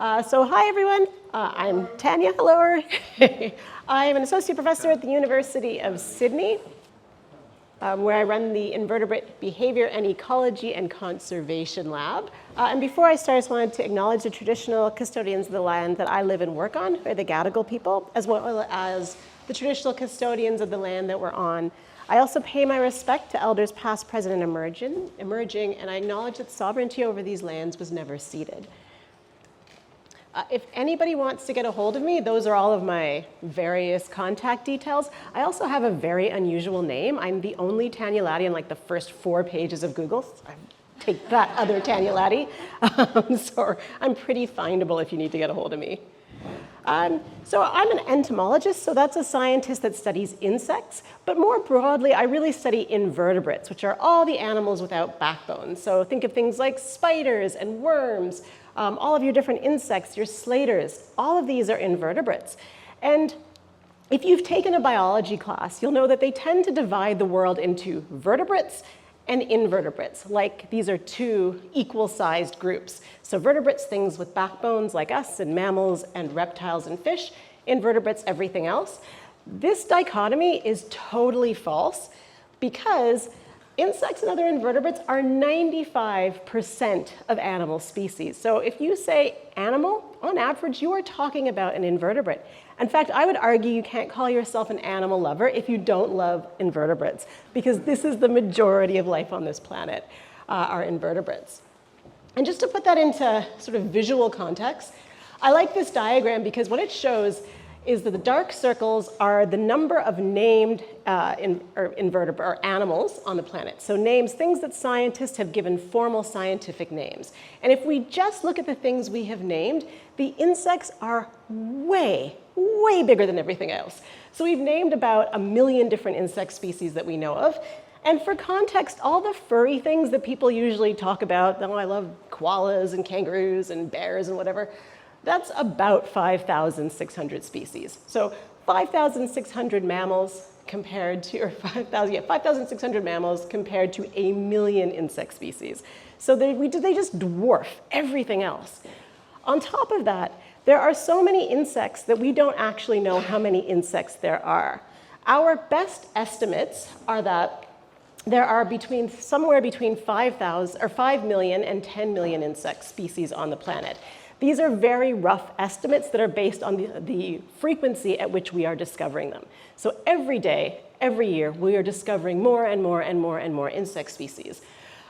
So hi everyone, I'm Tanya, hello. I'm an associate professor at the University of Sydney, where I run the Invertebrate Behavior and Ecology and Conservation Lab. And before I start, I just wanted to acknowledge the traditional custodians of the land that I live and work on, or the Gadigal people, as well as the traditional custodians of the land that we're on. I also pay my respect to elders past, present, and emerging, and I acknowledge that sovereignty over these lands was never ceded. If anybody wants to get a hold of me, those are all of my various contact details. I also have a very unusual name. I'm the only Tanya Latty in like the first 4 pages of Google. I take that other Tanya Latty. So I'm pretty findable if you need to get a hold of me. So I'm an entomologist, so that's a scientist that studies insects. But more broadly, I really study invertebrates, which are all the animals without backbones. So think of things like spiders and worms, all of your different insects, your slaters, all of these are invertebrates. And if you've taken a biology class, you'll know that they tend to divide the world into vertebrates and invertebrates, like these are 2 equal-sized groups. So vertebrates, things with backbones like us, and mammals and reptiles and fish. Invertebrates, everything else. This dichotomy is totally false because insects and other invertebrates are 95% of animal species. So if you say animal, on average, you are talking about an invertebrate. In fact, I would argue you can't call yourself an animal lover if you don't love invertebrates, because this is the majority of life on this planet, are invertebrates. And just to put that into sort of visual context, I like this diagram because what it shows is that the dark circles are the number of named invertebrate or animals on the planet. So names, things that scientists have given formal scientific names. And if we just look at the things we have named, the insects are way, way bigger than everything else. So we've named about 1 million different insect species that we know of. And for context, all the furry things that people usually talk about, oh, I love koalas and kangaroos and bears and whatever, that's about 5,600 species. So 5,600 mammals compared to, or 5,600 mammals compared to 1 million insect species. So they just dwarf everything else. On top of that, there are so many insects that we don't actually know how many insects there are. Our best estimates are that there are somewhere between 5 million and 10 million insect species on the planet. These are very rough estimates that are based on the frequency at which we are discovering them. So every day, every year, we are discovering more and more and more and more insect species.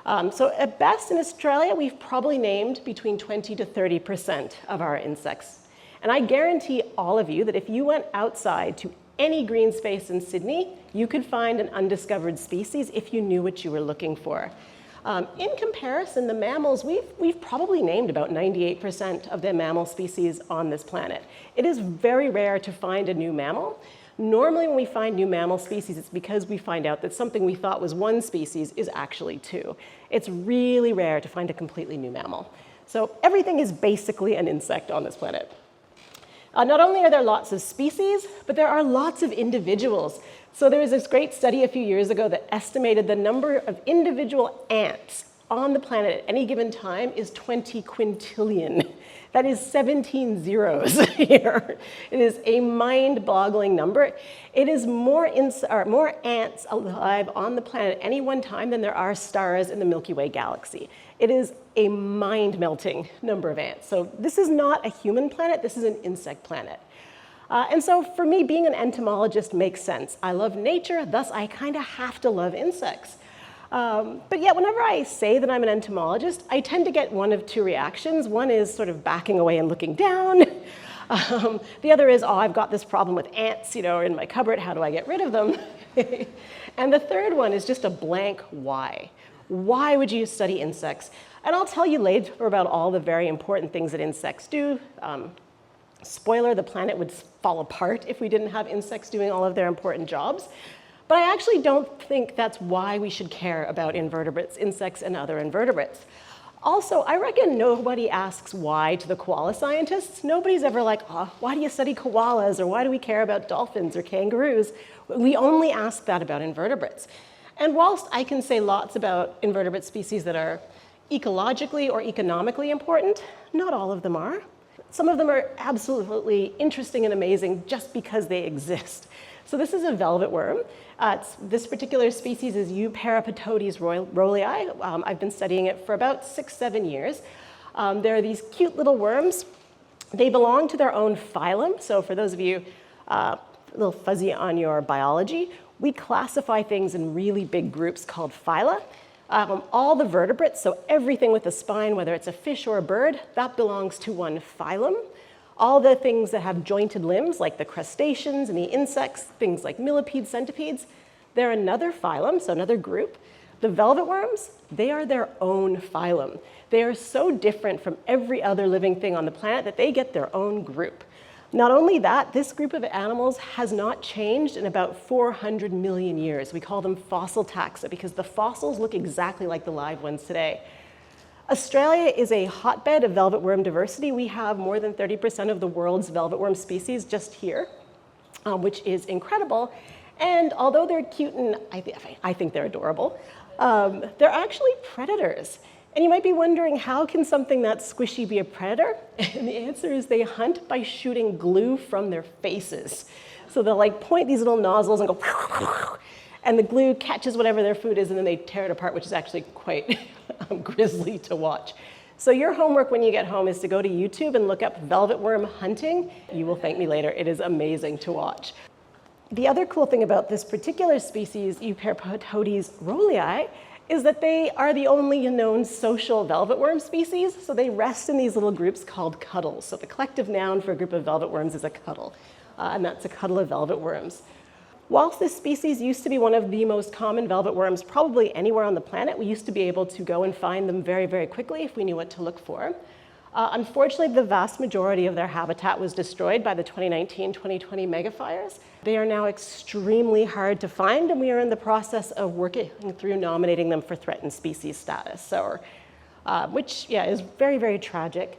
So at best in Australia, we've probably named between 20 to 30% of our insects. And I guarantee all of you that if you went outside to any green space in Sydney, you could find an undiscovered species if you knew what you were looking for. In comparison, the mammals, we've probably named about 98% of the mammal species on this planet. It is very rare to find a new mammal. Normally when we find new mammal species, it's because we find out that something we thought was 1 species is actually 2. It's really rare to find a completely new mammal. So everything is basically an insect on this planet. Not only are there lots of species, but there are lots of individuals. So there was this great study a few years ago that estimated the number of individual ants on the planet at any given time is 20 quintillion. That is 17 zeros here. It is a mind-boggling number. It is more ants alive on the planet at any one time than there are stars in the Milky Way galaxy. It is a mind-melting number of ants. So this is not a human planet, this is an insect planet. And so for me, being an entomologist makes sense. I love nature, thus I kind of have to love insects. But yet, whenever I say that I'm an entomologist, I tend to get one of 2 reactions. One is sort of backing away and looking down. The other is, oh, I've got this problem with ants, in my cupboard, how do I get rid of them? And the third one is just a blank why. Why would you study insects? And I'll tell you later about all the very important things that insects do. Spoiler, the planet would fall apart if we didn't have insects doing all of their important jobs. But I actually don't think that's why we should care about invertebrates, insects, and other invertebrates. Also, I reckon nobody asks why to the koala scientists. Nobody's ever like, oh, why do you study koalas? Or why do we care about dolphins or kangaroos? We only ask that about invertebrates. And whilst I can say lots about invertebrate species that are ecologically or economically important, not all of them are. Some of them are absolutely interesting and amazing just because they exist. So this is a velvet worm. This particular species is INVERTEBRATES rolii. I've been studying it for about 6-7 years. There are these cute little worms. They belong to their own phylum. So for those of you a little fuzzy on your biology, we classify things in really big groups called phyla. All the vertebrates, so everything with a spine, whether it's a fish or a bird, that belongs to one phylum. All the things that have jointed limbs, like the crustaceans and the insects, things like millipedes, centipedes, they're another phylum, so another group. The velvet worms, they are their own phylum. They are so different from every other living thing on the planet that they get their own group. Not only that, this group of animals has not changed in about 400 million years. We call them fossil taxa because the fossils look exactly like the live ones today. Australia is a hotbed of velvet worm diversity. We have more than 30% of the world's velvet worm species just here, which is incredible. And although they're cute and I think they're adorable, they're actually predators. And you might be wondering, how can something that squishy be a predator? And the answer is they hunt by shooting glue from their faces. So they'll like point these little nozzles and go, and the glue catches whatever their food is, and then they tear it apart, which is actually quite grisly to watch. So your homework when you get home is to go to YouTube and look up velvet worm hunting. You will thank me later. It is amazing to watch. The other cool thing about this particular species, INVERTEBRATES rolii, is that they are the only known social velvet worm species, so they rest in these little groups called cuddles. So the collective noun for a group of velvet worms is a cuddle, and that's a cuddle of velvet worms. Whilst this species used to be one of the most common velvet worms probably anywhere on the planet, we used to be able to go and find them very, very quickly if we knew what to look for. Unfortunately, the vast majority of their habitat was destroyed by the 2019-2020 megafires. They are now extremely hard to find, and we are in the process of working through nominating them for threatened species status, which is very, very tragic.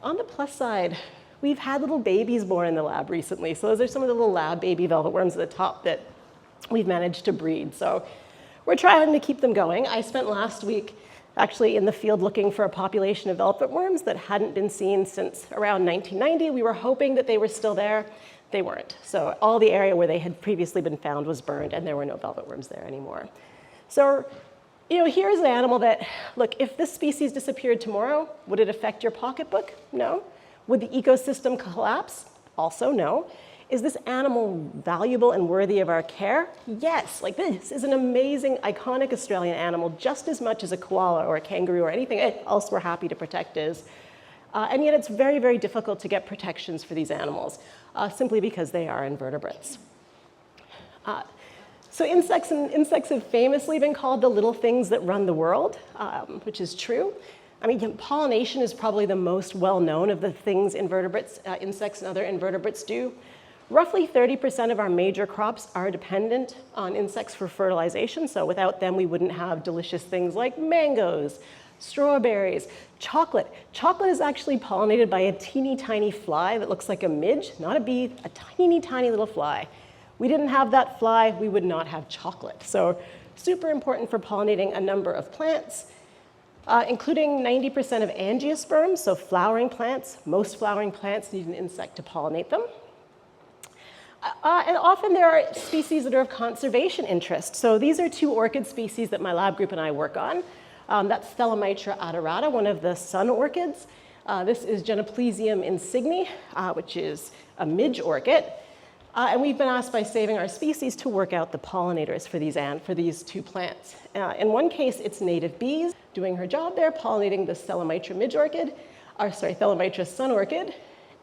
On the plus side, we've had little babies born in the lab recently. So those are some of the little lab baby velvet worms at the top that we've managed to breed. So we're trying to keep them going. I spent last week actually in the field looking for a population of velvet worms that hadn't been seen since around 1990. We were hoping that they were still there. They weren't. So all the area where they had previously been found was burned, and there were no velvet worms there anymore. So here's an animal that, look, if this species disappeared tomorrow, would it affect your pocketbook? No. Would the ecosystem collapse? Also no. Is this animal valuable and worthy of our care? Yes, like this is an amazing, iconic Australian animal, just as much as a koala or a kangaroo or anything else we're happy to protect is. And yet it's very, very difficult to get protections for these animals, simply because they are invertebrates. So insects have famously been called the little things that run the world, which is true. I mean, pollination is probably the most well-known of the things invertebrates, insects and other invertebrates do. Roughly 30% of our major crops are dependent on insects for fertilization, so without them we wouldn't have delicious things like mangoes, strawberries, chocolate. Chocolate is actually pollinated by a teeny tiny fly that looks like a midge, not a bee, a teeny tiny little fly. We didn't have that fly, we would not have chocolate. So super important for pollinating a number of plants, including 90% of angiosperms, so flowering plants. Most flowering plants need an insect to pollinate them. And often there are species that are of conservation interest. So these are two orchid species that my lab group and I work on. That's Thelomitra adorata, one of the sun orchids. This is Genoplesium insigne, which is a midge orchid. And we've been asked by Saving Our Species to work out the pollinators for these two plants. In one case, it's native bees doing her job there, pollinating the Thelomitra sun orchid.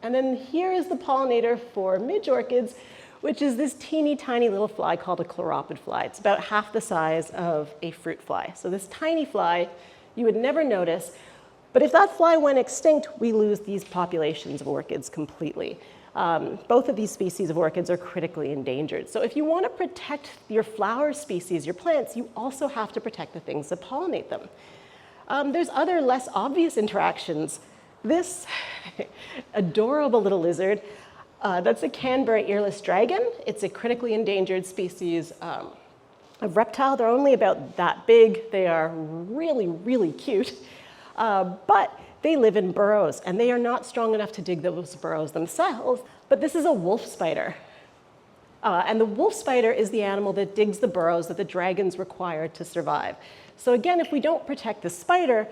And then here is the pollinator for midge orchids, which is this teeny tiny little fly called a chloropid fly. It's about half the size of a fruit fly. So this tiny fly, you would never notice, but if that fly went extinct, we lose these populations of orchids completely. Both of these species of orchids are critically endangered. So if you want to protect your flower species, your plants, you also have to protect the things that pollinate them. There's other less obvious interactions. This adorable little lizard, that's a Canberra earless dragon. It's a critically endangered species of reptile. They're only about that big. They are really, really cute. But they live in burrows, and they are not strong enough to dig those burrows themselves. But this is a wolf spider. And the wolf spider is the animal that digs the burrows that the dragons require to survive. So again, if we don't protect the spider,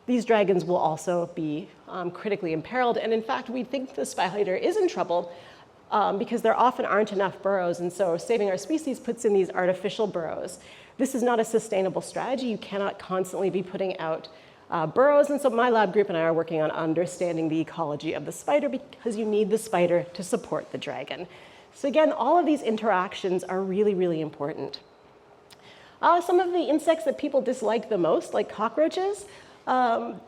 these dragons will also be critically imperiled. And in fact, we think the spider is in trouble because there often aren't enough burrows. And so saving our species puts in these artificial burrows. This is not a sustainable strategy. You cannot constantly be putting out burrows. And so my lab group and I are working on understanding the ecology of the spider because you need the spider to support the dragon. So again, all of these interactions are really, really important. Some of the insects that people dislike the most, like cockroaches,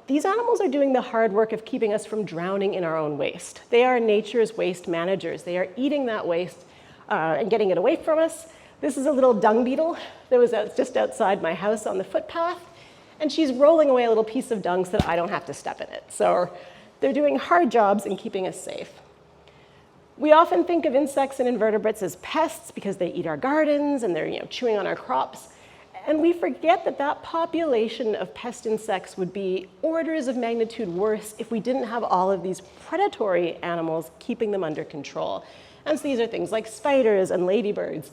these animals are doing the hard work of keeping us from drowning in our own waste. They are nature's waste managers. They are eating that waste and getting it away from us. This is a little dung beetle that was just outside my house on the footpath, and she's rolling away a little piece of dung so that I don't have to step in it. So they're doing hard jobs in keeping us safe. We often think of insects and invertebrates as pests because they eat our gardens and they're chewing on our crops. And we forget that that population of pest insects would be orders of magnitude worse if we didn't have all of these predatory animals keeping them under control. And so these are things like spiders and ladybirds,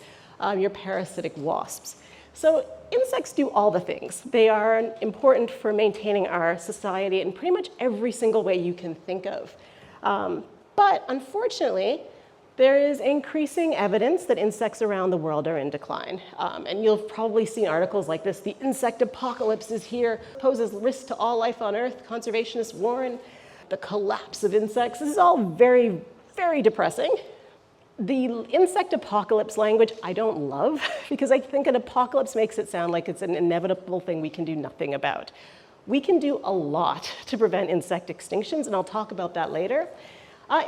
your parasitic wasps. So insects do all the things. They are important for maintaining our society in pretty much every single way you can think of. But unfortunately, there is increasing evidence that insects around the world are in decline. And you've probably seen articles like this, the insect apocalypse is here, poses risk to all life on Earth, conservationists warn, the collapse of insects. This is all very, very depressing. The insect apocalypse language I don't love because I think an apocalypse makes it sound like it's an inevitable thing we can do nothing about. We can do a lot to prevent insect extinctions, and I'll talk about that later.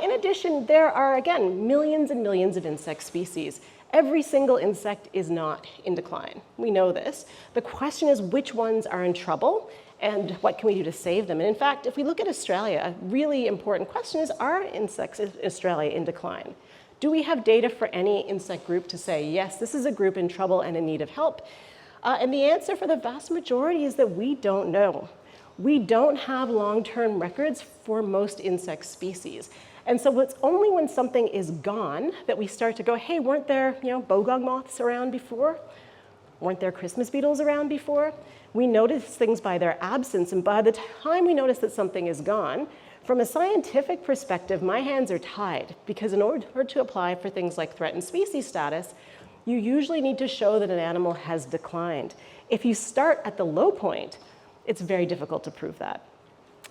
In addition, there are, again, millions and millions of insect species. Every single insect is not in decline. We know this. The question is which ones are in trouble and what can we do to save them? And in fact, if we look at Australia, a really important question is, are insects in Australia in decline? Do we have data for any insect group to say, yes, this is a group in trouble and in need of help? And the answer for the vast majority is that we don't know. We don't have long-term records for most insect species. And so it's only when something is gone that we start to go, hey, weren't there bogong moths around before? Weren't there Christmas beetles around before? We notice things by their absence, and by the time we notice that something is gone, from a scientific perspective, my hands are tied, because in order to apply for things like threatened species status, you usually need to show that an animal has declined. If you start at the low point, it's very difficult to prove that.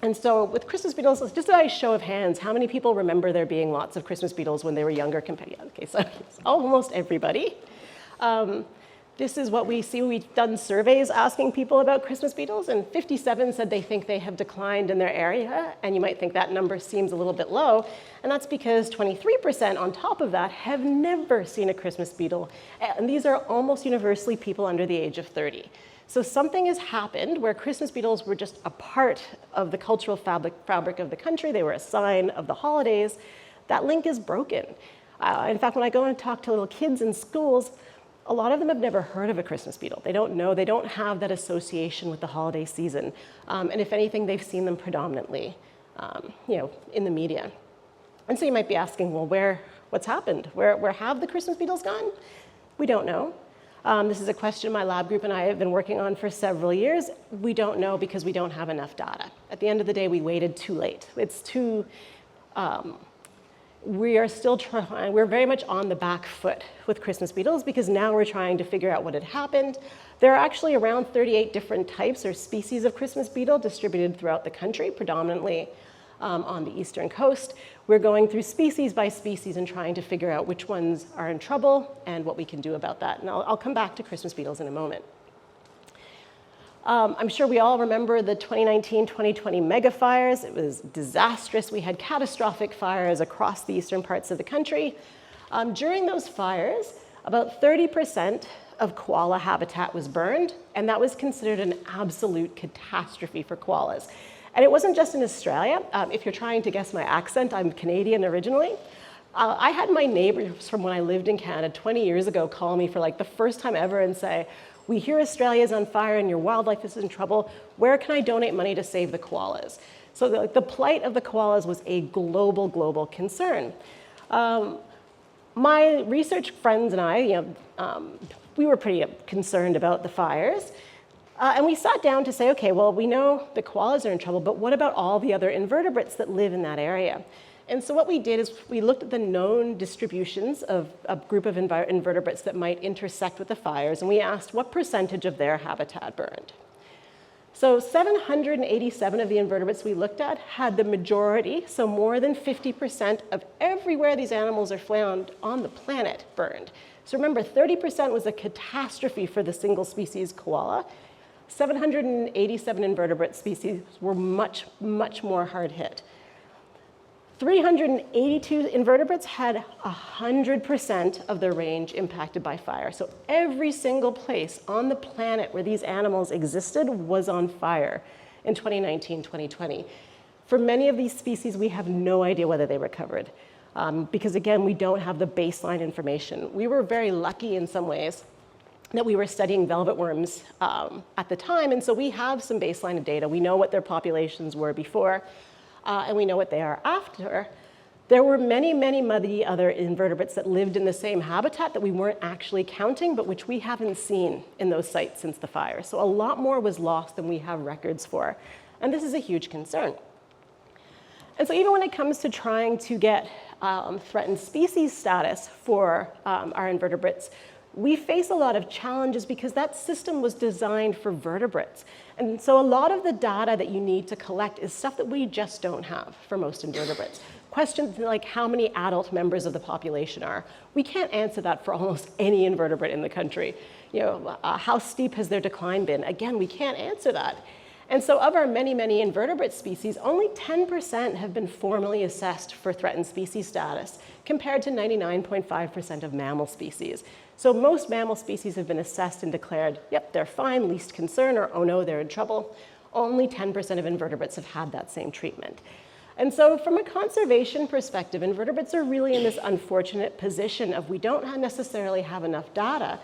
And so with Christmas beetles, just a show of hands, how many people remember there being lots of Christmas beetles when they were younger? Okay, so almost everybody. This is what we see. We've done surveys asking people about Christmas beetles, and 57 said they think they have declined in their area. And you might think that number seems a little bit low. And that's because 23% on top of that have never seen a Christmas beetle. And these are almost universally people under the age of 30. So something has happened where Christmas beetles were just a part of the cultural fabric of the country. They were a sign of the holidays. That link is broken. In fact, when I go and talk to little kids in schools, a lot of them have never heard of a Christmas beetle. They don't know, they don't have that association with the holiday season. And if anything, they've seen them predominantly in the media. And so you might be asking, well, what's happened? Where have the Christmas beetles gone? We don't know. This is a question my lab group and I have been working on for several years. We don't know because we don't have enough data. At the end of the day, we waited too late. It's too, we are still trying, we're very much on the back foot with Christmas beetles because now we're trying to figure out what had happened. There are actually around 38 different types or species of Christmas beetle distributed throughout the country, predominantly on the eastern coast. We're going through species by species and trying to figure out which ones are in trouble and what we can do about that. And I'll come back to Christmas beetles in a moment. I'm sure we all remember the 2019-2020 mega fires. It was disastrous. We had catastrophic fires across the eastern parts of the country. During those fires, about 30% of koala habitat was burned, and that was considered an absolute catastrophe for koalas. And it wasn't just in Australia. If you're trying to guess my accent, I'm Canadian originally. I had my neighbors from when I lived in Canada 20 years ago call me for like the first time ever and say, we hear Australia's on fire and your wildlife is in trouble. Where can I donate money to save the koalas? So the plight of the koalas was a global concern. My research friends and I, we were pretty concerned about the fires. And we sat down to say, okay, well, we know the koalas are in trouble, but what about all the other invertebrates that live in that area? And so what we did is we looked at the known distributions of a group of invertebrates that might intersect with the fires, and we asked what percentage of their habitat burned. So 787 of the invertebrates we looked at had the majority, so more than 50% of everywhere these animals are found on the planet burned. So remember, 30% was a catastrophe for the single species koala. 787 invertebrate species were much more hard hit. 382 invertebrates had 100% of their range impacted by fire. So every single place on the planet where these animals existed was on fire in 2019, 2020. For many of these species, we have no idea whether they recovered. Because again, we don't have the baseline information. We were very lucky in some ways that we were studying velvet worms at the time, and so we have some baseline data. We know what their populations were before, and we know what they are after. There were many other invertebrates that lived in the same habitat that we weren't actually counting, but which we haven't seen in those sites since the fire. So a lot more was lost than we have records for, and this is a huge concern. And so even when it comes to trying to get threatened species status for our invertebrates, we face a lot of challenges because that system was designed for vertebrates. And so a lot of the data that you need to collect is stuff that we just don't have for most invertebrates. Questions like how many adult members of the population are. We can't answer that for almost any invertebrate in the country. How steep has their decline been? Again, we can't answer that. And so of our many invertebrate species, only 10% have been formally assessed for threatened species status, compared to 99.5% of mammal species. So most mammal species have been assessed and declared, yep, they're fine, least concern, or oh no, they're in trouble. Only 10% of invertebrates have had that same treatment. And so from a conservation perspective, invertebrates are really in this unfortunate position of we don't necessarily have enough data.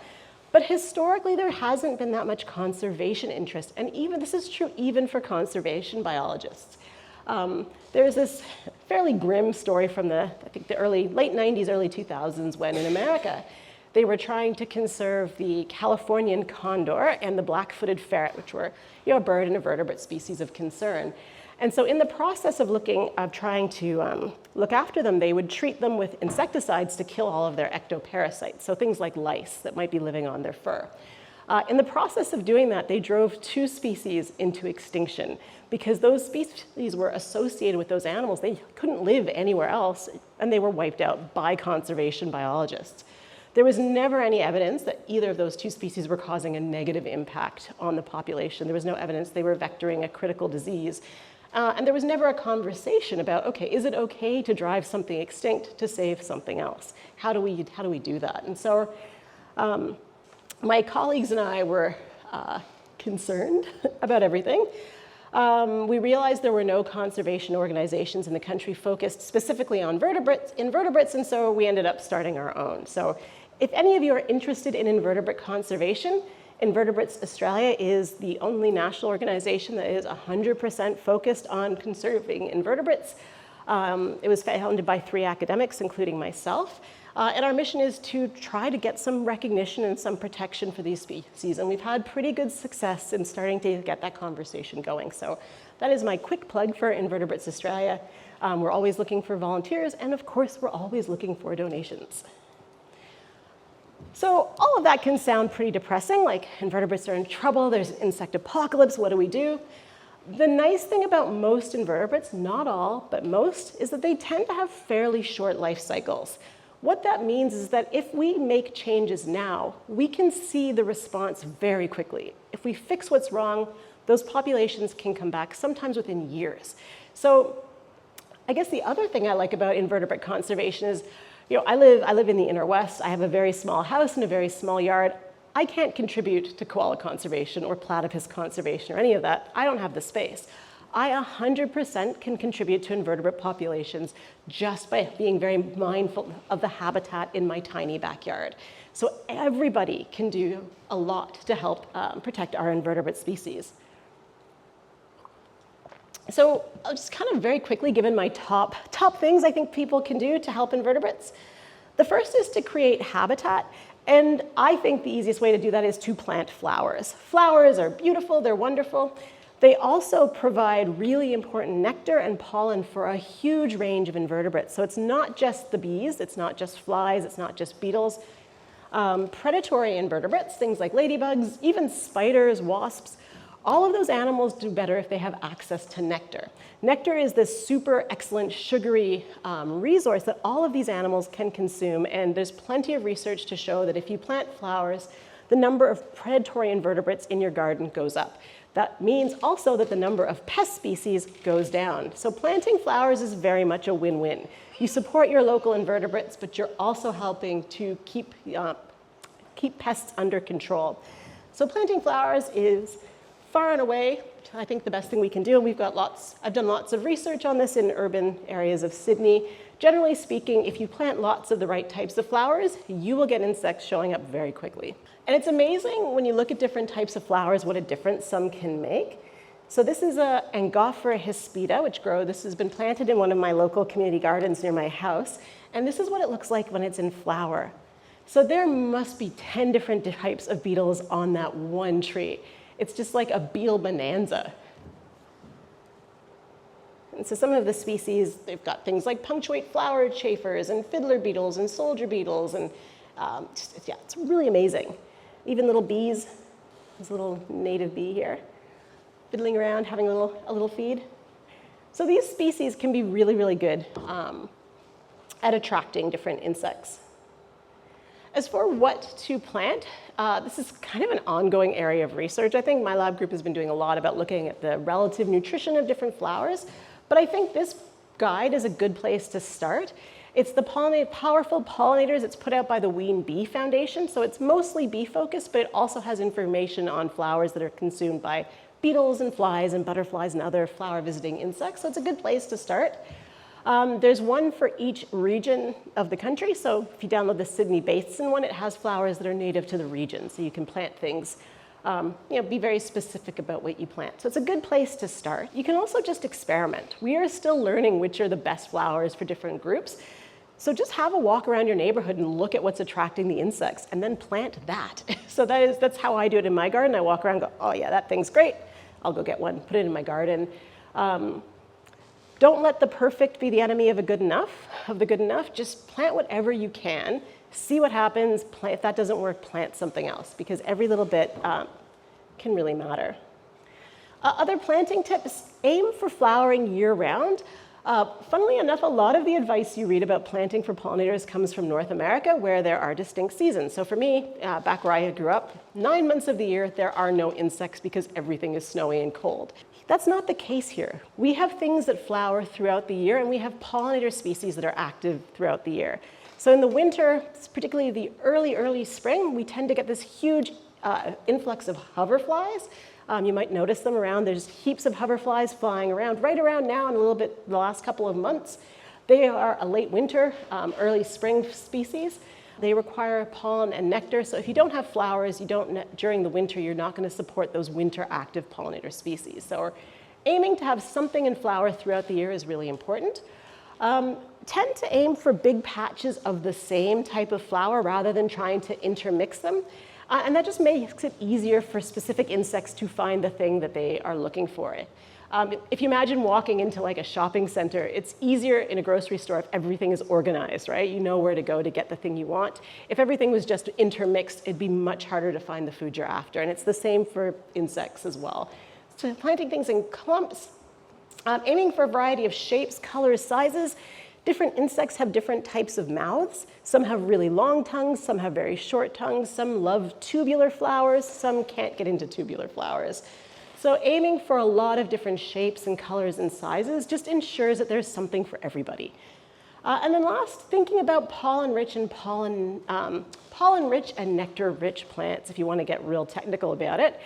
But historically, there hasn't been that much conservation interest. And even this is true even for conservation biologists. There's this fairly grim story from the late 90s, early 2000s, when in America, they were trying to conserve the Californian condor and the black-footed ferret, which were a bird and a vertebrate species of concern. And so in the process of trying to look after them, they would treat them with insecticides to kill all of their ectoparasites, so things like lice that might be living on their fur. In the process of doing that, they drove 2 species into extinction because those species were associated with those animals. They couldn't live anywhere else, and they were wiped out by conservation biologists. There was never any evidence that either of those 2 species were causing a negative impact on the population. There was no evidence they were vectoring a critical disease. And there was never a conversation about, okay, is it okay to drive something extinct to save something else? How do we do that? And so my colleagues and I were concerned about everything. We realized there were no conservation organizations in the country focused specifically on invertebrates, and so we ended up starting our own. So if any of you are interested in invertebrate conservation, Invertebrates Australia is the only national organization that is 100% focused on conserving invertebrates. It was founded by 3 academics, including myself. And our mission is to try to get some recognition and some protection for these species. And we've had pretty good success in starting to get that conversation going. So that is my quick plug for Invertebrates Australia. We're always looking for volunteers. And of course, we're always looking for donations. So all of that can sound pretty depressing, like invertebrates are in trouble, there's an insect apocalypse, what do we do? The nice thing about most invertebrates, not all, but most, is that they tend to have fairly short life cycles. What that means is that if we make changes now, we can see the response very quickly. If we fix what's wrong, those populations can come back, sometimes within years. So I guess the other thing I like about invertebrate conservation is, I live in the inner west. I have a very small house and a very small yard. I can't contribute to koala conservation or platypus conservation or any of that. I don't have the space. I 100% can contribute to invertebrate populations just by being very mindful of the habitat in my tiny backyard. So everybody can do a lot to help protect our invertebrate species. So I'll just kind of very quickly give in my top things I think people can do to help invertebrates. The first is to create habitat. And I think the easiest way to do that is to plant flowers. Flowers are beautiful, they're wonderful. They also provide really important nectar and pollen for a huge range of invertebrates. So it's not just the bees, it's not just flies, it's not just beetles. Predatory invertebrates, things like ladybugs, even spiders, wasps, all of those animals do better if they have access to nectar. Nectar is this super excellent sugary resource that all of these animals can consume, and there's plenty of research to show that if you plant flowers, the number of predatory invertebrates in your garden goes up. That means also that the number of pest species goes down. So planting flowers is very much a win-win. You support your local invertebrates, but you're also helping to keep pests under control. So planting flowers is far and away, I think, the best thing we can do. And I've done lots of research on this in urban areas of Sydney. Generally speaking, if you plant lots of the right types of flowers, you will get insects showing up very quickly. And it's amazing when you look at different types of flowers, what a difference some can make. So this is a Angophora hispida, this has been planted in one of my local community gardens near my house. And this is what it looks like when it's in flower. So there must be 10 different types of beetles on that one tree. It's just like a beetle bonanza. And so some of the species, they've got things like punctuate flower chafers and fiddler beetles and soldier beetles. And it's really amazing. Even little bees, there's a little native bee here, fiddling around, having a little feed. So these species can be really, really good at attracting different insects. As for what to plant, this is kind of an ongoing area of research. I think my lab group has been doing a lot about looking at the relative nutrition of different flowers, but I think this guide is a good place to start. It's the powerful pollinators. It's put out by the Ween Bee Foundation, so it's mostly bee focused, but it also has information on flowers that are consumed by beetles and flies and butterflies and other flower visiting insects, so it's a good place to start. There's one for each region of the country. So if you download the Sydney Basin one, it has flowers that are native to the region. So you can plant things, be very specific about what you plant. So it's a good place to start. You can also just experiment. We are still learning which are the best flowers for different groups. So just have a walk around your neighborhood and look at what's attracting the insects and then plant that. So that's how I do it in my garden. I walk around and go, oh yeah, that thing's great. I'll go get one, put it in my garden. Don't let the perfect be the enemy of the good enough. Just plant whatever you can, see what happens. If that doesn't work, plant something else, because every little bit can really matter. Other planting tips, aim for flowering year-round. Funnily enough, a lot of the advice you read about planting for pollinators comes from North America, where there are distinct seasons. So for me, back where I grew up, 9 months of the year, there are no insects because everything is snowy and cold. That's not the case here. We have things that flower throughout the year, and we have pollinator species that are active throughout the year. So in the winter, particularly the early spring, we tend to get this huge influx of hoverflies. You might notice them around. There's heaps of hoverflies flying around right around now and a little bit the last couple of months. They are a late winter, early spring species. They require pollen and nectar, so if you don't have flowers, during the winter, you're not going to support those winter active pollinator species. So aiming to have something in flower throughout the year is really important. Tend to aim for big patches of the same type of flower rather than trying to intermix them. And that just makes it easier for specific insects to find the thing that they are looking for. If you imagine walking into like a shopping center, it's easier in a grocery store if everything is organized, right? You know where to go to get the thing you want. If everything was just intermixed, it'd be much harder to find the food you're after. And it's the same for insects as well. So planting things in clumps, aiming for a variety of shapes, colors, sizes. Different insects have different types of mouths. Some have really long tongues, some have very short tongues, some love tubular flowers, some can't get into tubular flowers. So aiming for a lot of different shapes and colors and sizes just ensures that there's something for everybody. And then last, thinking about pollen-rich and nectar-rich plants, if you want to get real technical about it,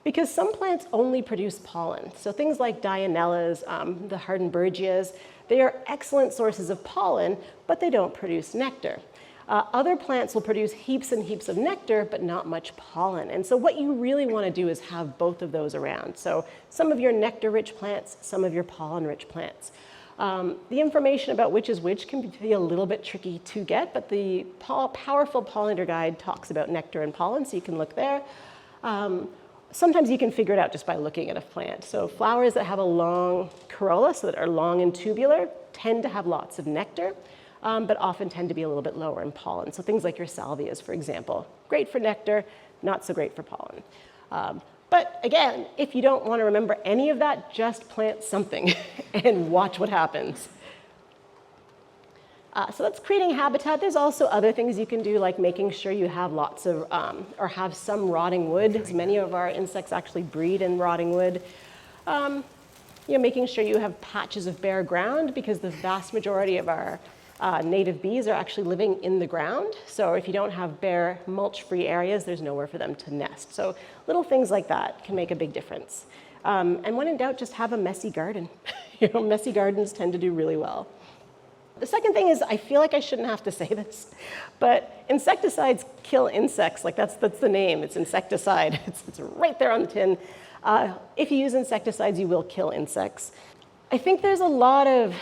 because some plants only produce pollen. So things like Dianellas, the Hardenbergias, they are excellent sources of pollen, but they don't produce nectar. Other plants will produce heaps and heaps of nectar, but not much pollen. And so what you really want to do is have both of those around. So some of your nectar-rich plants, some of your pollen-rich plants. The information about which is which can be a little bit tricky to get, but the powerful pollinator guide talks about nectar and pollen, so you can look there. Sometimes you can figure it out just by looking at a plant. So flowers that have a long corolla, so that are long and tubular, tend to have lots of nectar, but often tend to be a little bit lower in pollen. So things like your salvias, for example, great for nectar, not so great for pollen. But again, if you don't want to remember any of that, just plant something and watch what happens. So that's creating habitat. There's also other things you can do, like making sure you have lots of, or have some rotting wood. Many of our insects actually breed in rotting wood. Making sure you have patches of bare ground, because the vast majority of our native bees are actually living in the ground. So if you don't have bare mulch-free areas, there's nowhere for them to nest. So little things like that can make a big difference. And when in doubt, just have a messy garden. Messy gardens tend to do really well. The second thing is, I feel like I shouldn't have to say this, but insecticides kill insects. Like that's the name, it's insecticide. It's right there on the tin. If you use insecticides, you will kill insects. I think there's a lot of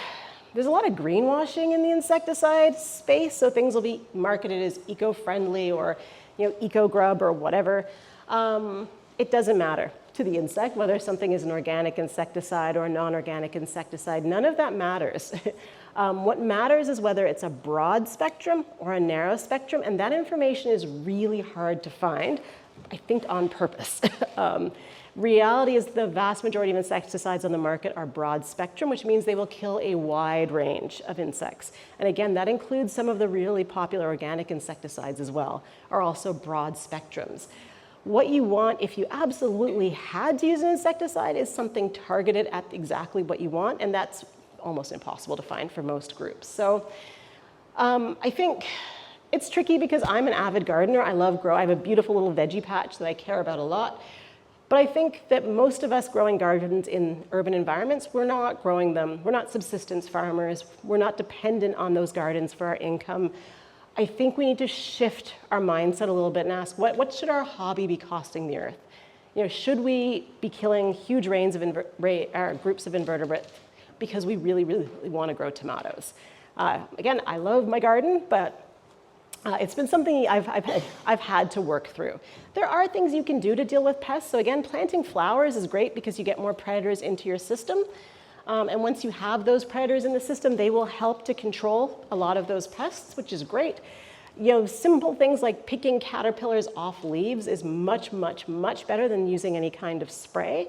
greenwashing in the insecticide space, so things will be marketed as eco-friendly or eco-grub or whatever. It doesn't matter to the insect whether something is an organic insecticide or a non-organic insecticide. None of that matters. What matters is whether it's a broad spectrum or a narrow spectrum, and that information is really hard to find, I think on purpose. Reality is the vast majority of insecticides on the market are broad spectrum, which means they will kill a wide range of insects. And again, that includes some of the really popular organic insecticides as well, are also broad spectrums. What you want, if you absolutely had to use an insecticide, is something targeted at exactly what you want, and that's almost impossible to find for most groups. So I think it's tricky because I'm an avid gardener. I love grow. I have a beautiful little veggie patch that I care about a lot. But I think that most of us growing gardens in urban environments, we're not growing them. We're not subsistence farmers. We're not dependent on those gardens for our income. I think we need to shift our mindset a little bit and ask, what should our hobby be costing the earth? Should we be killing huge range of groups of invertebrates because we really, really, really want to grow tomatoes? Again, I love my garden, but it's been something I've had to work through. There are things you can do to deal with pests. So again, planting flowers is great because you get more predators into your system. And once you have those predators in the system, they will help to control a lot of those pests, which is great. Simple things like picking caterpillars off leaves is much, much, much better than using any kind of spray.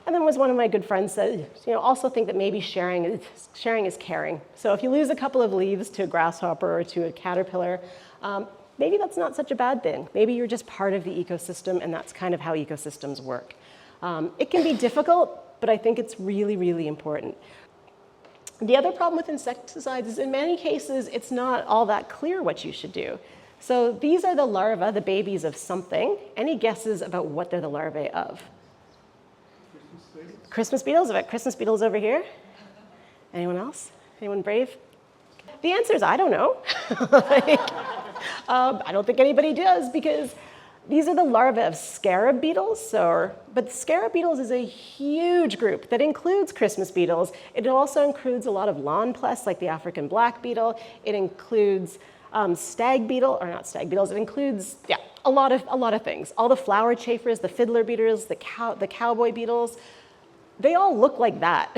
And then, as one of my good friends said, also think that maybe sharing is caring. So if you lose a couple of leaves to a grasshopper or to a caterpillar, maybe that's not such a bad thing. Maybe you're just part of the ecosystem, and that's kind of how ecosystems work. It can be difficult, but I think it's really, really important. The other problem with insecticides is in many cases, it's not all that clear what you should do. So these are the larvae, the babies of something. Any guesses about what they're the larvae of? Christmas beetles? I've got Christmas beetles over here. Anyone else? Anyone brave? The answer is I don't know. I don't think anybody does, because these are the larvae of scarab beetles. But scarab beetles is a huge group that includes Christmas beetles. It also includes a lot of lawn pests like the African black beetle. It includes stag beetle, or not stag beetles. It includes a lot of things. All the flower chafers, the fiddler beetles, the cowboy beetles. They all look like that.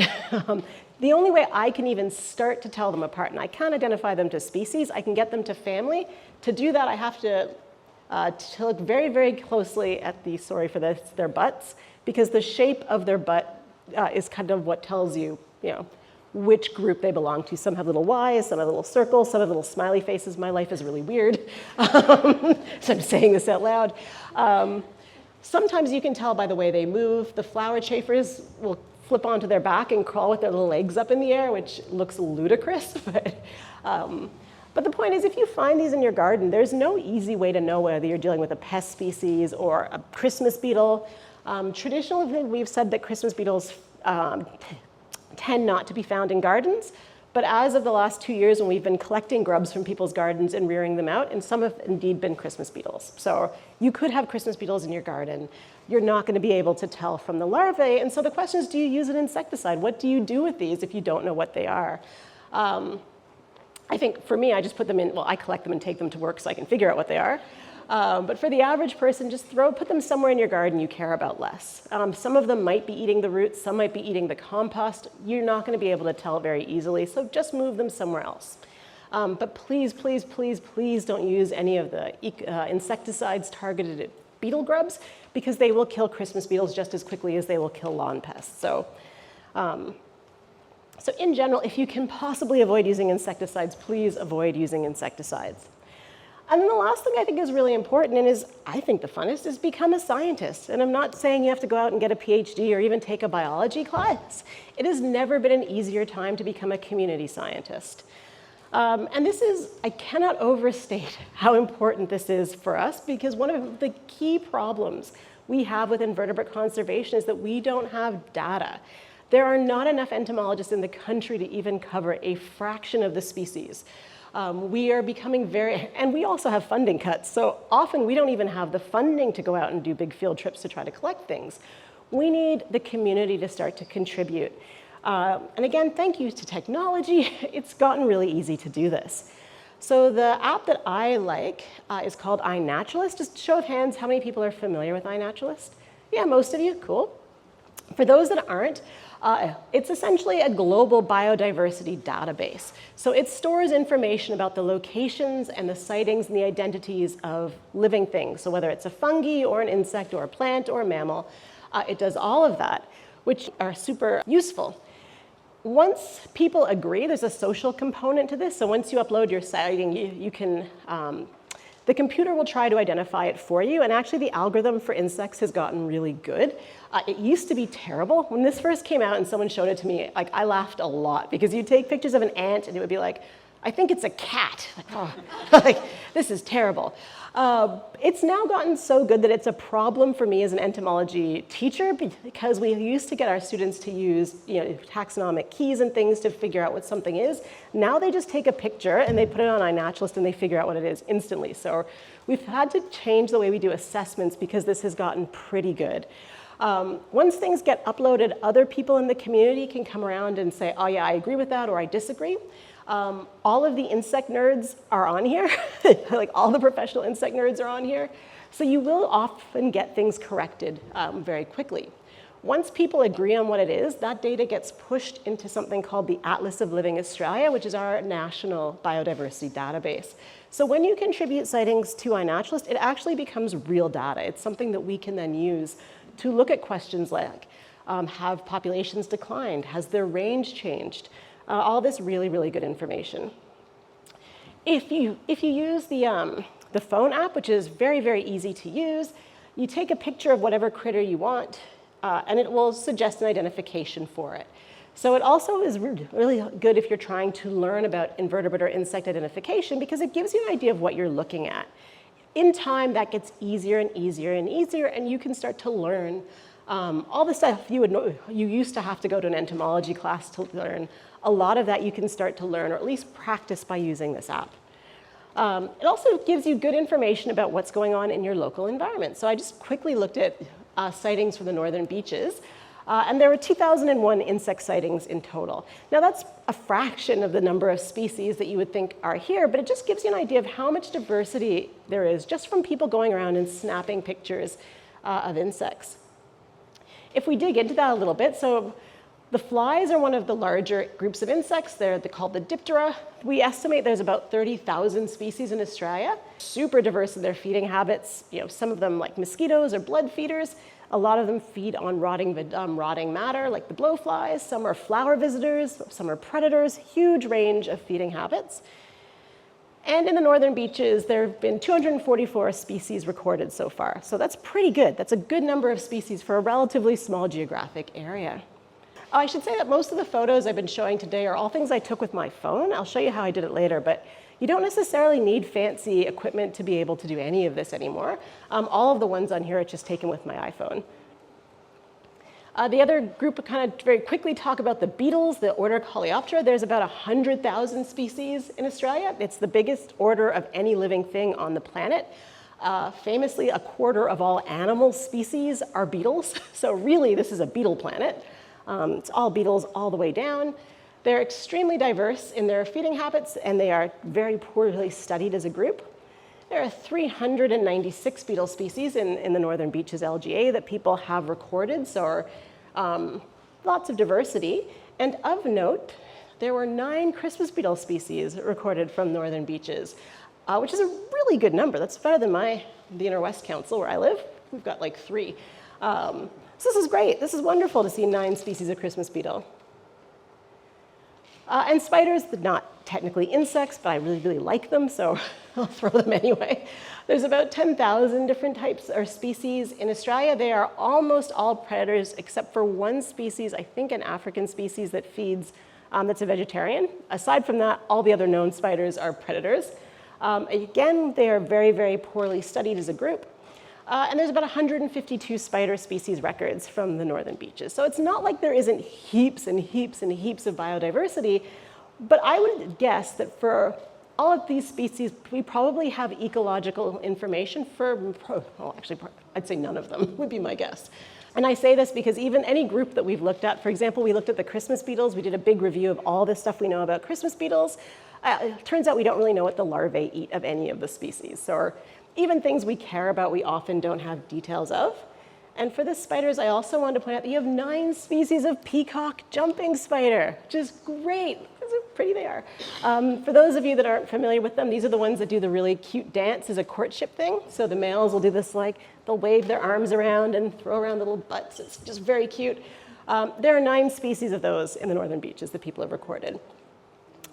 The only way I can even start to tell them apart, and I can't identify them to species, I can get them to family. To do that, I have to look very, very closely at their butts, because the shape of their butt is kind of what tells you, which group they belong to. Some have little Ys, some have little circles, some have little smiley faces. My life is really weird, so I'm saying this out loud. Sometimes you can tell by the way they move. The flower chafers will flip onto their back and crawl with their little legs up in the air, which looks ludicrous. But the point is, if you find these in your garden, there's no easy way to know whether you're dealing with a pest species or a Christmas beetle. Traditionally, we've said that Christmas beetles tend not to be found in gardens, But as of the last 2 years, when we've been collecting grubs from people's gardens and rearing them out, and some have indeed been Christmas beetles. So you could have Christmas beetles in your garden. You're not going to be able to tell from the larvae. And so the question is, do you use an insecticide? What do you do with these if you don't know what they are? I think for me, I just put them in, well, I collect them and take them to work so I can figure out what they are. But for the average person, just put them somewhere in your garden you care about less. Some of them might be eating the roots, some might be eating the compost. You're not going to be able to tell very easily, so just move them somewhere else. But please, please, please, please don't use any of the insecticides targeted at beetle grubs, because they will kill Christmas beetles just as quickly as they will kill lawn pests. So in general, if you can possibly avoid using insecticides, please avoid using insecticides. And then the last thing I think is really important, and is I think the funnest, is become a scientist. And I'm not saying you have to go out and get a PhD or even take a biology class. It has never been an easier time to become a community scientist. And this is, I cannot overstate how important this is for us, because one of the key problems we have with invertebrate conservation is that we don't have data. There are not enough entomologists in the country to even cover a fraction of the species. We are becoming and we also have funding cuts, so often we don't even have the funding to go out and do big field trips to try to collect things. We need the community to start to contribute. And again, thank you to technology, it's gotten really easy to do this. So the app that I like is called iNaturalist. Just show of hands, how many people are familiar with iNaturalist? Yeah, most of you, cool. For those that aren't, it's essentially a global biodiversity database. So it stores information about the locations and the sightings and the identities of living things. So whether it's a fungi or an insect or a plant or a mammal, it does all of that, which are super useful. Once people agree, there's a social component to this. So once you upload your sighting, you can, the computer will try to identify it for you. And actually the algorithm for insects has gotten really good. It used to be terrible. When this first came out and someone showed it to me, like, I laughed a lot, because you'd take pictures of an ant and it would be like, I think it's a cat. Like, oh, like, this is terrible. It's now gotten so good that it's a problem for me as an entomology teacher, because we used to get our students to use taxonomic keys and things to figure out what something is. Now they just take a picture and they put it on iNaturalist and they figure out what it is instantly. So we've had to change the way we do assessments because this has gotten pretty good. Once things get uploaded, other people in the community can come around and say, oh yeah, I agree with that, or I disagree. All of the insect nerds are on here. Like, all the professional insect nerds are on here. So you will often get things corrected very quickly. Once people agree on what it is, that data gets pushed into something called the Atlas of Living Australia, which is our national biodiversity database. So when you contribute sightings to iNaturalist, it actually becomes real data. It's something that we can then use to look at questions like, have populations declined? Has their range changed? All this really, really good information. If you use the phone app, which is very, very easy to use, you take a picture of whatever critter you want, and it will suggest an identification for it. So it also is really good if you're trying to learn about invertebrate or insect identification, because it gives you an idea of what you're looking at. In time, that gets easier and easier and easier, and you can start to learn all the stuff you used to have to go to an entomology class to learn. A lot of that you can start to learn, or at least practice, by using this app. It also gives you good information about what's going on in your local environment. So I just quickly looked at sightings from the northern beaches, and there were 2,001 insect sightings in total. Now that's a fraction of the number of species that you would think are here, but it just gives you an idea of how much diversity there is just from people going around and snapping pictures of insects. If we dig into that a little bit, so the flies are one of the larger groups of insects. They're called the Diptera. We estimate there's about 30,000 species in Australia. Super diverse in their feeding habits. Some of them, like mosquitoes, are blood feeders. A lot of them feed on rotting matter, like the blowflies. Some are flower visitors. Some are predators. Huge range of feeding habits. And in the northern beaches, there have been 244 species recorded so far. So that's pretty good. That's a good number of species for a relatively small geographic area. Oh, I should say that most of the photos I've been showing today are all things I took with my phone. I'll show you how I did it later, but you don't necessarily need fancy equipment to be able to do any of this anymore. All of the ones on here are just taken with my iPhone. The other group will kind of very quickly talk about the beetles, the order Coleoptera. There's about 100,000 species in Australia. It's the biggest order of any living thing on the planet. Famously, a quarter of all animal species are beetles. So really, this is a beetle planet. It's all beetles all the way down. They're extremely diverse in their feeding habits, and they are very poorly studied as a group. There are 396 beetle species in the Northern Beaches LGA that people have recorded, so lots of diversity. And of note, there were 9 Christmas beetle species recorded from Northern Beaches, which is a really good number. That's better than the Inner West Council, where I live. We've got like 3. So this is great. This is wonderful to see 9 species of Christmas beetle. And spiders, they're not technically insects, but I really, really like them, so I'll throw them anyway. There's about 10,000 different types or species in Australia. They are almost all predators, except for one species, I think an African species that feeds, that's a vegetarian. Aside from that, all the other known spiders are predators. Again, they are very, very poorly studied as a group. And there's about 152 spider species records from the Northern Beaches. So it's not like there isn't heaps and heaps and heaps of biodiversity, but I would guess that for all of these species, we probably have ecological information for, well, actually, I'd say none of them would be my guess. And I say this because even any group that we've looked at, for example, we looked at the Christmas beetles. We did a big review of all this stuff we know about Christmas beetles. It turns out we don't really know what the larvae eat of any of the species. So even things we care about, we often don't have details of. And for the spiders, I also wanted to point out that you have 9 species of peacock jumping spider, which is great. Look how pretty they are. For those of you that aren't familiar with them, these are the ones that do the really cute dance as a courtship thing. So the males will do this, like, they'll wave their arms around and throw around little butts. It's just very cute. There are 9 species of those in the Northern Beaches that people have recorded.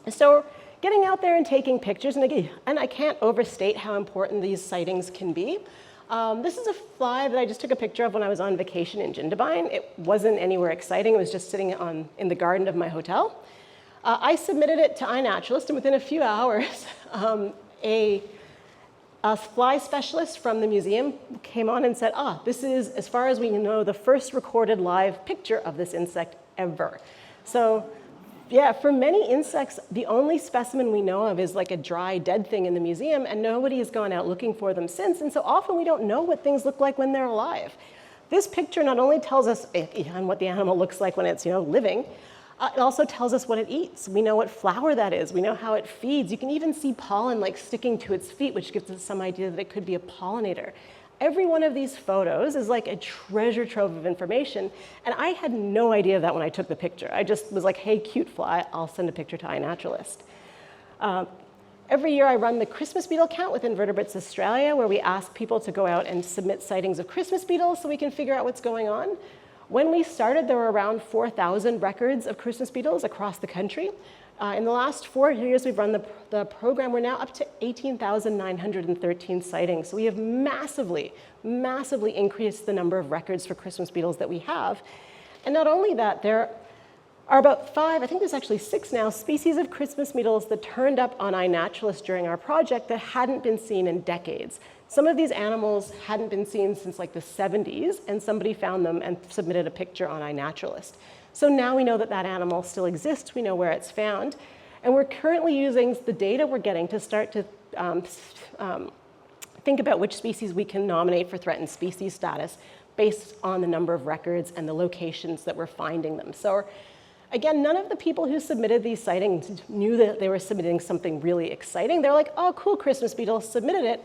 So getting out there and taking pictures, and I can't overstate how important these sightings can be. This is a fly that I just took a picture of when I was on vacation in Jindabyne. It wasn't anywhere exciting. It was just sitting in the garden of my hotel. I submitted it to iNaturalist, and within a few hours, a fly specialist from the museum came on and said, this is, as far as we know, the first recorded live picture of this insect ever. So yeah, for many insects, the only specimen we know of is like a dry, dead thing in the museum, and nobody has gone out looking for them since, and so often we don't know what things look like when they're alive. This picture not only tells us what the animal looks like when it's living, it also tells us what it eats. We know what flower that is. We know how it feeds. You can even see pollen like sticking to its feet, which gives us some idea that it could be a pollinator. Every one of these photos is like a treasure trove of information, and I had no idea of that when I took the picture. I just was like, hey, cute fly, I'll send a picture to iNaturalist. Every year I run the Christmas beetle count with Invertebrates Australia, where we ask people to go out and submit sightings of Christmas beetles so we can figure out what's going on. When we started, there were around 4,000 records of Christmas beetles across the country. In the last 4 years we've run the program, we're now up to 18,913 sightings. So we have massively, massively increased the number of records for Christmas beetles that we have. And not only that, there are about 5, I think there's actually 6 now, species of Christmas beetles that turned up on iNaturalist during our project that hadn't been seen in decades. Some of these animals hadn't been seen since like the 70s, and somebody found them and submitted a picture on iNaturalist. So now we know that that animal still exists, we know where it's found, and we're currently using the data we're getting to start to think about which species we can nominate for threatened species status based on the number of records and the locations that we're finding them. So again, none of the people who submitted these sightings knew that they were submitting something really exciting. They're like, oh, cool, Christmas beetle, submitted it.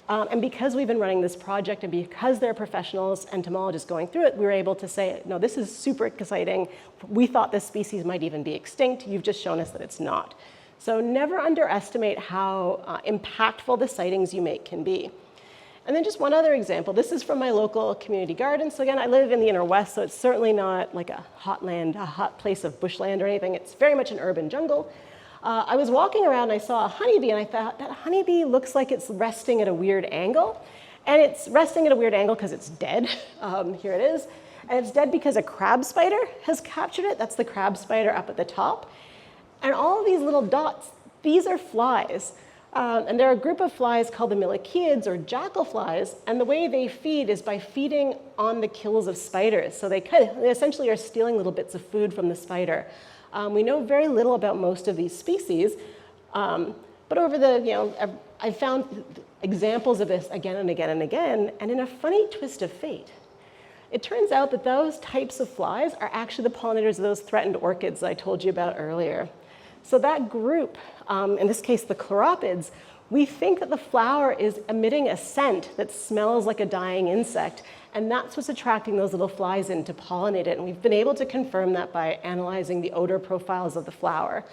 And because we've been running this project and because they're professionals, entomologists going through it, we were able to say, no, this is super exciting. We thought this species might even be extinct. You've just shown us that it's not. So never underestimate how impactful the sightings you make can be. And then just one other example. This is from my local community garden. So again, I live in the Inner West, so it's certainly not like a hot place of bushland or anything. It's very much an urban jungle. I was walking around and I saw a honeybee, and I thought, that honeybee looks like it's resting at a weird angle. And it's resting at a weird angle because it's dead. Here it is. And it's dead because a crab spider has captured it. That's the crab spider up at the top. And all of these little dots, these are flies. And there are a group of flies called the milichids or jackal flies, and the way they feed is by feeding on the kills of spiders. So they essentially are stealing little bits of food from the spider. We know very little about most of these species, but over the, I've found examples of this again and again and again, and in a funny twist of fate, it turns out that those types of flies are actually the pollinators of those threatened orchids that I told you about earlier. So that group, in this case the chlorophids, we think that the flower is emitting a scent that smells like a dying insect, and that's what's attracting those little flies in to pollinate it. And we've been able to confirm that by analyzing the odor profiles of the flower.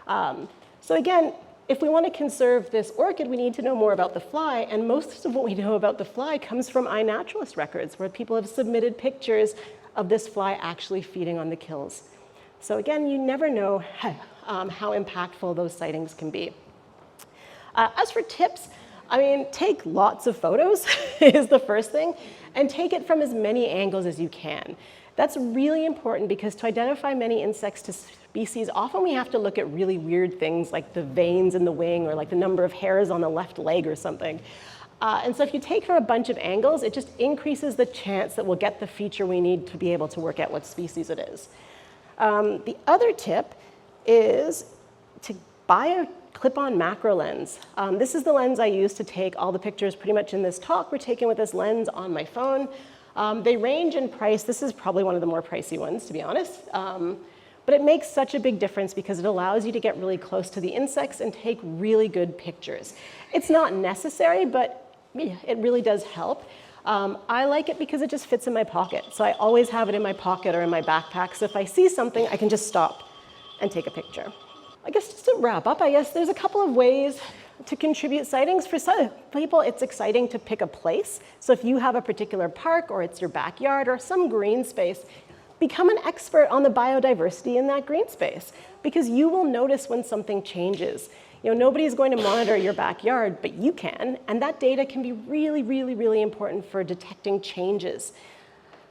So again, if we want to conserve this orchid, we need to know more about the fly, and most of what we know about the fly comes from iNaturalist records, where people have submitted pictures of this fly actually feeding on the kills. So again, you never know how impactful those sightings can be. As for tips, I mean, take lots of photos is the first thing, and take it from as many angles as you can. That's really important because to identify many insects to species, often we have to look at really weird things like the veins in the wing or like the number of hairs on the left leg or something. And so if you take from a bunch of angles, it just increases the chance that we'll get the feature we need to be able to work out what species it is. The other tip is to buy a clip-on macro lens. This is the lens I use to take all the pictures pretty much in this talk were taken with this lens on my phone. They range in price. This is probably one of the more pricey ones, to be honest. But it makes such a big difference because it allows you to get really close to the insects and take really good pictures. It's not necessary, but it really does help. I like it because it just fits in my pocket. So I always have it in my pocket or in my backpack. So if I see something, I can just stop and take a picture. I guess just to wrap up, I guess there's a couple of ways to contribute sightings. For some people, it's exciting to pick a place. So if you have a particular park or it's your backyard or some green space, become an expert on the biodiversity in that green space because you will notice when something changes. Nobody's going to monitor your backyard, but you can, and that data can be really, really, really important for detecting changes.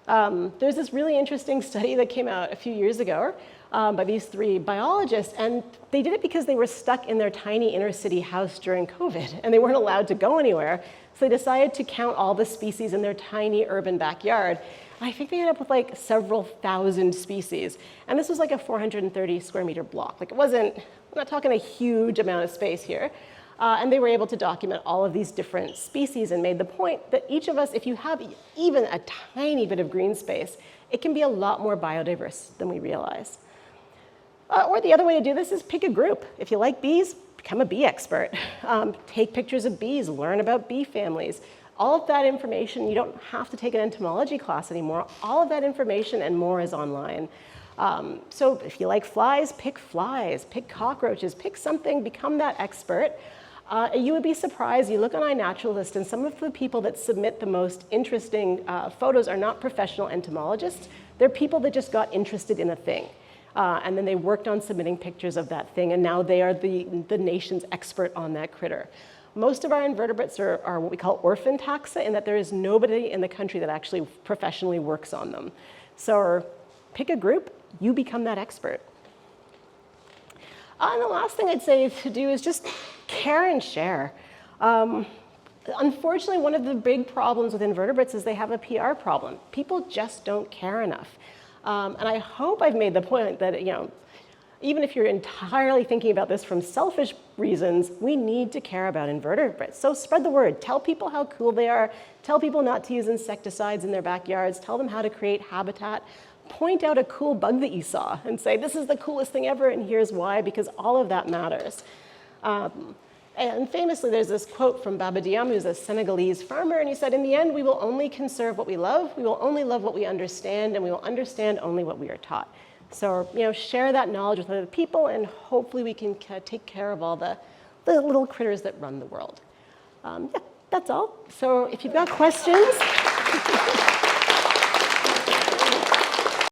There's this really interesting study that came out a few years ago by these 3 biologists, and they did it because they were stuck in their tiny inner city house during COVID, and they weren't allowed to go anywhere. So they decided to count all the species in their tiny urban backyard. And I think they ended up with like several thousand species. And this was like a 430 square meter block. Like it wasn't, we're not talking a huge amount of space here. And they were able to document all of these different species and made the point that each of us, if you have even a tiny bit of green space, it can be a lot more biodiverse than we realize. Or the other way to do this is pick a group. If you like bees, become a bee expert. Take pictures of bees, learn about bee families. All of that information, you don't have to take an entomology class anymore. All of that information and more is online. So if you like flies, pick cockroaches, pick something, become that expert. You would be surprised, you look on iNaturalist and some of the people that submit the most interesting photos are not professional entomologists. They're people that just got interested in a thing. And then they worked on submitting pictures of that thing, and now they are the nation's expert on that critter. Most of our invertebrates are what we call orphan taxa, in that there is nobody in the country that actually professionally works on them. So pick a group, you become that expert. And the last thing I'd say to do is just care and share. Unfortunately, one of the big problems with invertebrates is they have a PR problem. People just don't care enough. And I hope I've made the point that, even if you're entirely thinking about this from selfish reasons, we need to care about invertebrates. So spread the word. Tell people how cool they are. Tell people not to use insecticides in their backyards. Tell them how to create habitat. Point out a cool bug that you saw and say, this is the coolest thing ever, and here's why, because all of that matters. And famously, there's this quote from Baba Diam, who's a Senegalese farmer, and he said, in the end, we will only conserve what we love, we will only love what we understand, and we will understand only what we are taught. So, share that knowledge with other people, and hopefully we can take care of all the little critters that run the world. Yeah, that's all. So if you've got questions.